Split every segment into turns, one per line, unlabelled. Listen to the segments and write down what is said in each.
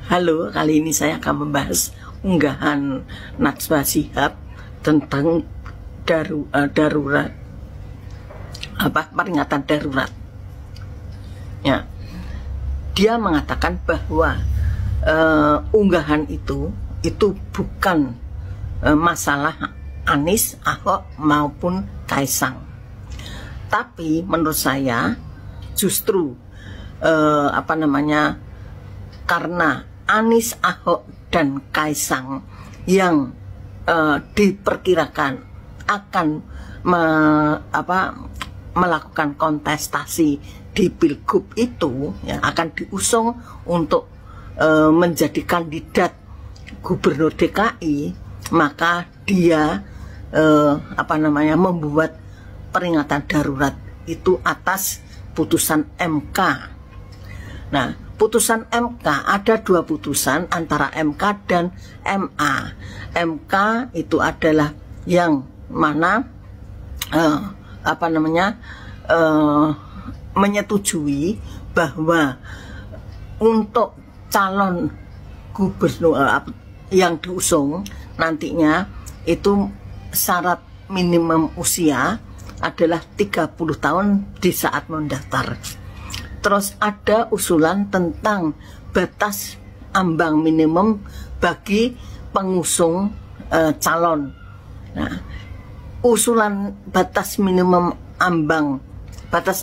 Halo, kali ini saya akan membahas unggahan Najwa Shihab tentang darurat, peringatan darurat. Ya, dia mengatakan bahwa unggahan itu bukan masalah Anies, Ahok maupun Kaisang, tapi menurut saya justru karena Anies, Ahok, dan Kaisang yang diperkirakan akan melakukan kontestasi di Pilgub itu, ya, akan diusung untuk menjadi kandidat gubernur DKI, maka dia membuat peringatan darurat itu atas putusan MK. Nah, putusan MK ada dua putusan antara MK dan MA. MK itu adalah yang mana menyetujui bahwa untuk calon gubernur yang diusung nantinya itu syarat minimum usia adalah 30 tahun di saat mendaftar. Terus ada usulan tentang batas ambang minimum bagi pengusung calon. Nah, usulan batas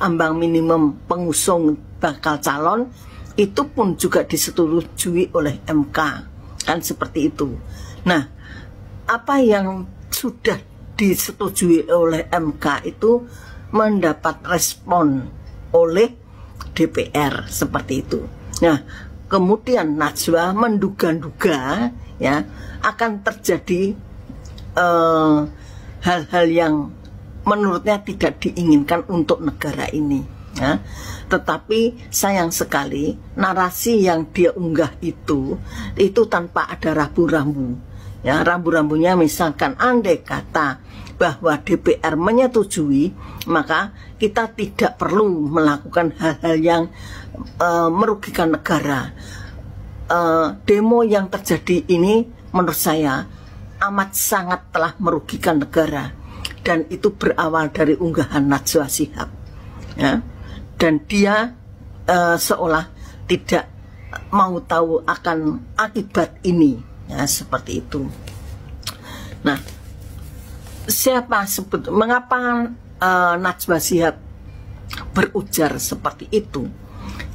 ambang minimum pengusung bakal calon itu pun juga disetujui oleh MK, kan seperti itu. Nah, apa yang sudah disetujui oleh MK itu mendapat respon oleh DPR seperti itu. Nah, kemudian Najwa menduga-duga ya akan terjadi hal-hal yang menurutnya tidak diinginkan untuk negara ini. Ya. Tetapi sayang sekali narasi yang dia unggah itu tanpa ada rambu-rambu. Ya, rambu-rambunya misalkan andai kata bahwa DPR menyetujui, maka kita tidak perlu melakukan hal-hal yang merugikan negara. Demo yang terjadi ini menurut saya amat sangat telah merugikan negara, dan itu berawal dari unggahan Najwa Shihab. Ya. Dan dia seolah tidak mau tahu akan akibat ini, ya, seperti itu. Nah, mengapa Najwa Shihab berujar seperti itu?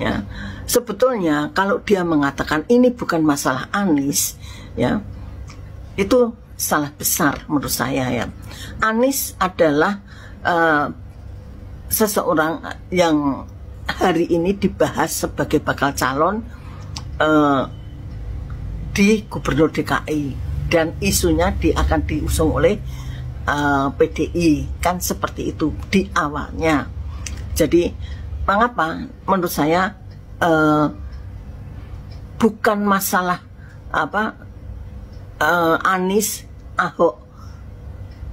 Ya, sebetulnya kalau dia mengatakan ini bukan masalah Anies, ya, itu salah besar menurut saya. Ya, Anies adalah seseorang yang hari ini dibahas sebagai bakal calon di gubernur DKI, dan isunya akan diusung oleh PDI, kan seperti itu di awalnya. Jadi mengapa menurut saya bukan masalah Anies, Ahok,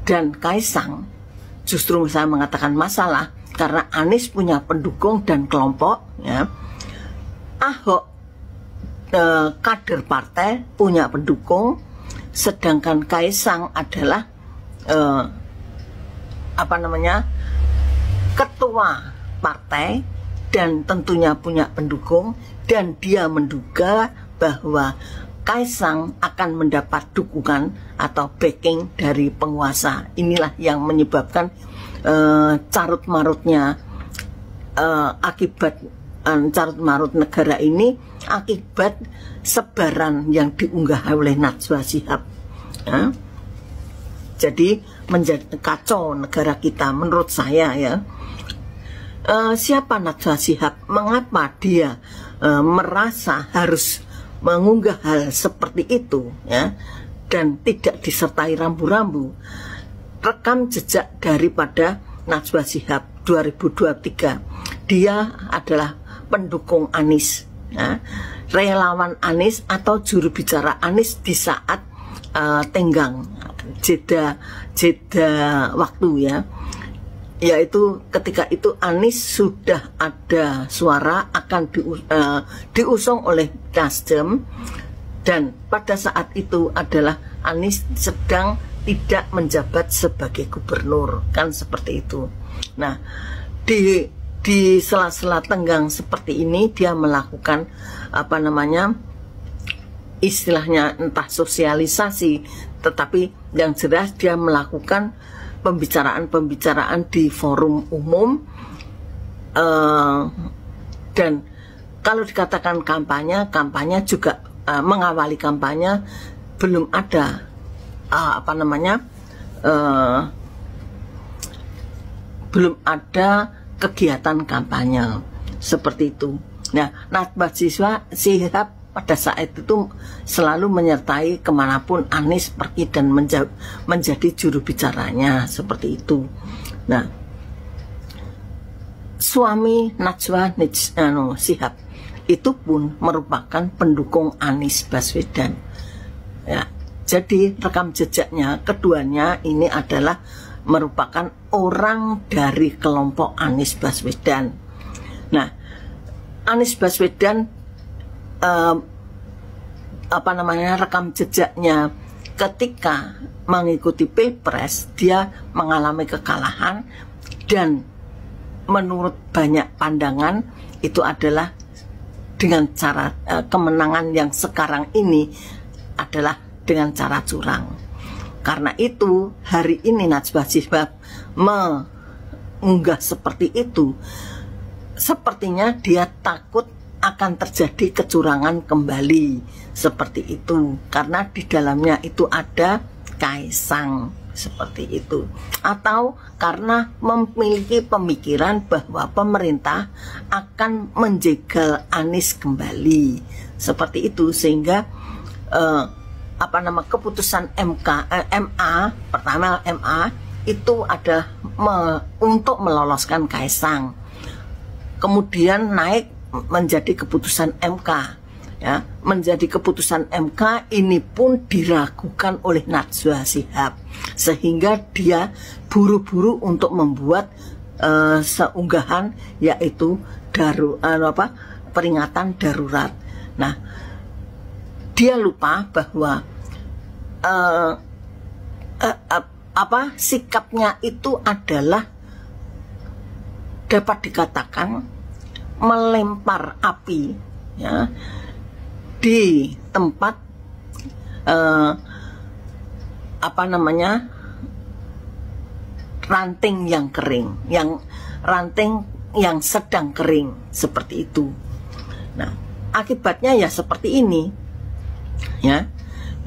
dan Kaisang. Justru saya mengatakan masalah karena Anies punya pendukung dan kelompok, ya. Ahok kader partai punya pendukung, sedangkan Kaisang adalah ketua partai dan tentunya punya pendukung, dan dia menduga bahwa Kaisang akan mendapat dukungan atau backing dari penguasa. Inilah yang menyebabkan carut marutnya akibat carut marut negara ini akibat sebaran yang diunggah oleh Najwa Shihab. Ya. Jadi menjadi kacau negara kita menurut saya, ya. Siapa Najwa Shihab? Mengapa dia merasa harus mengunggah hal seperti itu, ya, dan tidak disertai rambu-rambu? Rekam jejak daripada Najwa Shihab 2023, dia adalah pendukung Anies, ya, relawan Anies atau juru bicara Anies di saat jeda waktu, ya. yaitu ketika itu Anies sudah ada suara akan diusung oleh Nasdem, dan pada saat itu adalah Anies sedang tidak menjabat sebagai gubernur, kan seperti itu. Nah, di sela-sela tenggang seperti ini dia melakukan apa namanya, istilahnya entah sosialisasi, tetapi yang jelas dia melakukan pembicaraan-pembicaraan di forum umum, dan kalau dikatakan kampanye juga mengawali kampanye belum ada apa namanya, belum ada kegiatan kampanye seperti itu. Nah, Najwa Shihab pada saat itu selalu menyertai kemanapun Anies pergi dan menjadi juru bicaranya seperti itu. Nah, suami Najwa Shihab itu pun merupakan pendukung Anies Baswedan. Ya, jadi rekam jejaknya keduanya ini adalah merupakan orang dari kelompok Anies Baswedan. Nah, Anies Baswedan apa namanya, rekam jejaknya ketika mengikuti Pilpres dia mengalami kekalahan, dan menurut banyak pandangan itu adalah dengan cara kemenangan yang sekarang ini adalah dengan cara curang. Karena itu hari ini Najwa Shihab mengunggah seperti itu, sepertinya dia takut akan terjadi kecurangan kembali seperti itu, karena di dalamnya itu ada Kaisang seperti itu, atau karena memiliki pemikiran bahwa pemerintah akan menjegal Anies kembali seperti itu, sehingga apa nama, keputusan MA pertama MA itu ada untuk meloloskan Kaisang, kemudian naik menjadi keputusan MK, ya, menjadi keputusan MK ini pun diragukan oleh Najwa Shihab, sehingga dia buru-buru untuk membuat seunggahan, yaitu peringatan darurat. Nah, dia lupa bahwa sikapnya itu adalah dapat dikatakan melempar api, ya, di tempat apa namanya, ranting yang kering, ranting yang sedang kering seperti itu. Nah, akibatnya ya seperti ini, ya.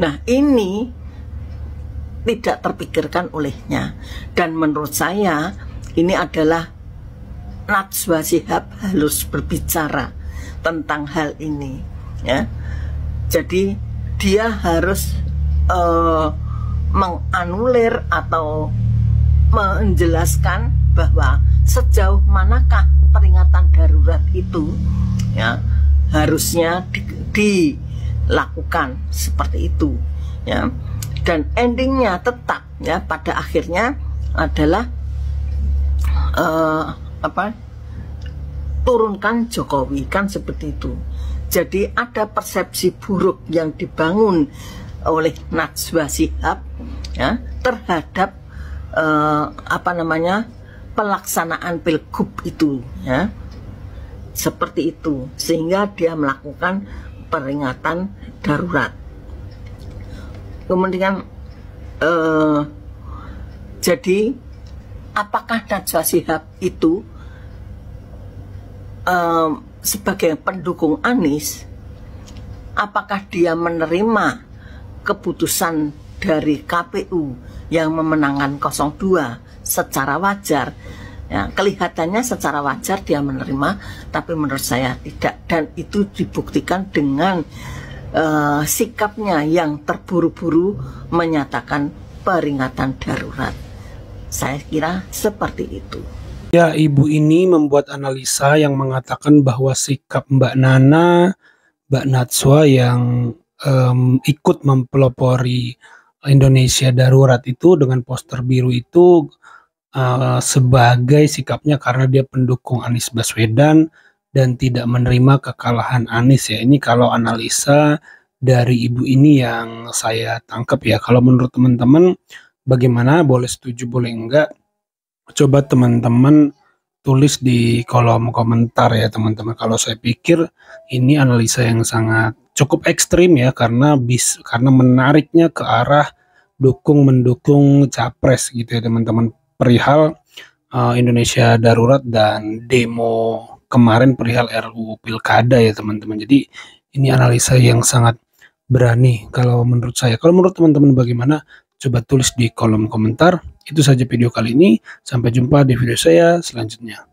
Nah, ini tidak terpikirkan olehnya, dan menurut saya ini adalah Najwa Shihab harus berbicara tentang hal ini, ya. Jadi dia harus menganulir atau menjelaskan bahwa sejauh manakah peringatan darurat itu, ya, harusnya dilakukan seperti itu, ya. Dan endingnya tetap, ya, pada akhirnya adalah turunkan Jokowi, kan seperti itu. Jadi ada persepsi buruk yang dibangun oleh Najwa Shihab, ya, terhadap apa namanya, pelaksanaan pilgub itu, ya, seperti itu, sehingga dia melakukan peringatan darurat. Kemudian jadi apakah Najwa Shihab itu sebagai pendukung Anies, apakah dia menerima keputusan dari KPU yang memenangkan 02 secara wajar? Ya, kelihatannya secara wajar dia menerima, tapi menurut saya tidak, dan itu dibuktikan dengan sikapnya yang terburu-buru menyatakan peringatan darurat. Saya kira seperti itu.
Ya, Ibu ini membuat analisa yang mengatakan bahwa sikap Mbak Nana, Mbak Najwa yang ikut mempelopori Indonesia Darurat itu dengan poster biru itu sebagai sikapnya karena dia pendukung Anies Baswedan dan tidak menerima kekalahan Anies ya. Ini kalau analisa dari ibu ini yang saya tangkap ya. Kalau menurut teman-teman bagaimana? Boleh setuju, boleh enggak? Coba teman-teman tulis di kolom komentar ya teman-teman. Kalau saya pikir ini analisa yang sangat cukup ekstrim ya karena menariknya ke arah mendukung capres gitu ya teman-teman, perihal Indonesia darurat dan demo kemarin perihal RUU Pilkada ya teman-teman. Jadi ini analisa yang sangat berani kalau menurut saya. Kalau menurut teman-teman bagaimana? Coba tulis di kolom komentar. Itu saja video kali ini. Sampai jumpa di video saya selanjutnya.